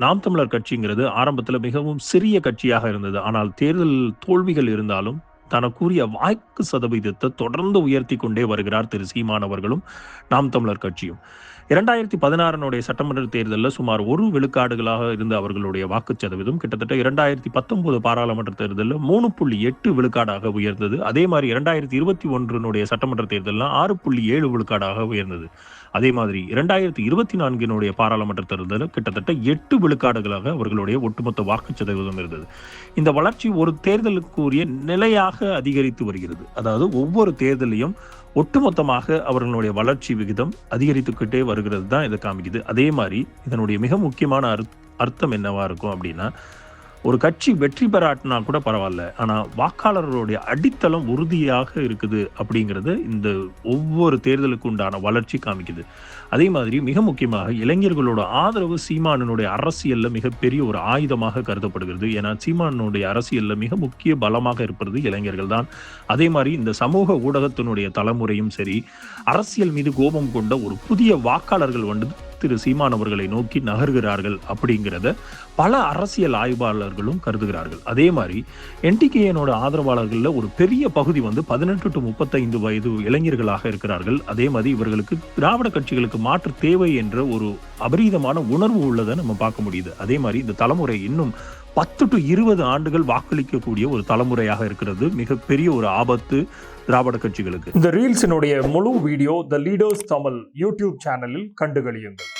நாம் தமிழர் கட்சிங்கிறது ஆரம்பத்துல மிகவும் சிறிய கட்சியாக இருந்தது. ஆனால் தேர்தல் தோல்விகள் இருந்தாலும், தனக்குரிய வாக்கு சதவீதத்த தொடர்ந்து உயர்த்திக் கொண்டே வருகிறார் திரு சீமான் அவர்களும், நாம் தமிழர் கட்சியும். 2016 சட்டமன்ற தேர்தல்ல சுமார் 1 விழுக்காடுகளாக இருந்த அவர்களுடைய வாக்குச் சதவீதம் கிட்டத்தட்ட 2019 பாராளுமன்ற தேர்தல்ல 3.8 விழுக்காடாக உயர்ந்தது. அதே மாரி 2021 சட்டமன்ற தேர்தல்ல 6.7 விழுக்காடாக உயர்ந்தது. அதே மாதிரி 2024 பாராளுமன்ற தேர்தலில் கிட்டத்தட்ட 8 விழுக்காடுகளாக அவர்களுடைய ஒட்டுமொத்த வாக்குச் சதவீதம் இருந்தது. இந்த வளர்ச்சி ஒரு தேர்தலுக்குரிய நிலையாக அதிகரித்து வருகிறது. அதாவது ஒவ்வொரு தேர்தலையும் ஒட்டுமொத்தமாக அவர்களுடைய வளர்ச்சி விகிதம் அதிகரித்துக்கிட்டே வருகிறது தான் இதை காமிக்குது. அதே மாதிரி இதனுடைய மிக முக்கியமான அர்த்தம் என்னவா இருக்கும் அப்படின்னா, ஒரு கட்சி வெற்றி பெறாட்டினா கூட பரவாயில்ல, ஆனால் வாக்காளர்களுடைய அடித்தளம் உறுதியாக இருக்குது அப்படிங்கிறது இந்த ஒவ்வொரு தேர்தலுக்கு உண்டான வளர்ச்சி காமிக்குது. அதே மாதிரி மிக முக்கியமாக இளைஞர்களோட ஆதரவு சீமானனுடைய அரசியல்ல மிகப்பெரிய ஒரு ஆயுதமாக கருதப்படுகிறது. ஏன்னா சீமானனுடைய அரசியல்ல மிக முக்கிய பலமாக இருப்பது இளைஞர்கள் தான். அதே மாதிரி இந்த சமூக ஊடகத்தினுடைய தலைமுறையும் சரி, அரசியல் மீது கோபம் கொண்ட ஒரு புதிய வாக்காளர்கள் வந்து திரு சீமான் அவர்களை நோக்கி நகர்கிறார்கள் அப்படிங்கிறத பல அரசியல் ஆய்வாளர்களும் கருதுகிறார்கள். அதே மாதிரி என்டிகேஎனோட ஆதரவாளர்களில் ஒரு பெரிய பகுதி வந்து 18 to 35 வயது இளைஞர்களாக இருக்கிறார்கள். அதே மாதிரி இவர்களுக்கு திராவிட கட்சிகளுக்கு மாற்று தேவை என்ற ஒரு அபரீதமான உணர்வு உள்ளதை நம்ம பார்க்க முடியுது. அதே மாதிரி இந்த தலைமுறை இன்னும் 10 to 20 ஆண்டுகள் வாக்களிக்கக்கூடிய ஒரு தலைமுறையாக இருக்கிறது. மிகப்பெரிய ஒரு ஆபத்து திராவிட கட்சிகளுக்கு. இந்த ரீல்ஸினுடைய முழு வீடியோ த லீடர்ஸ் தமிழ் யூடியூப் சேனலில் கண்டுகளியுங்கள்.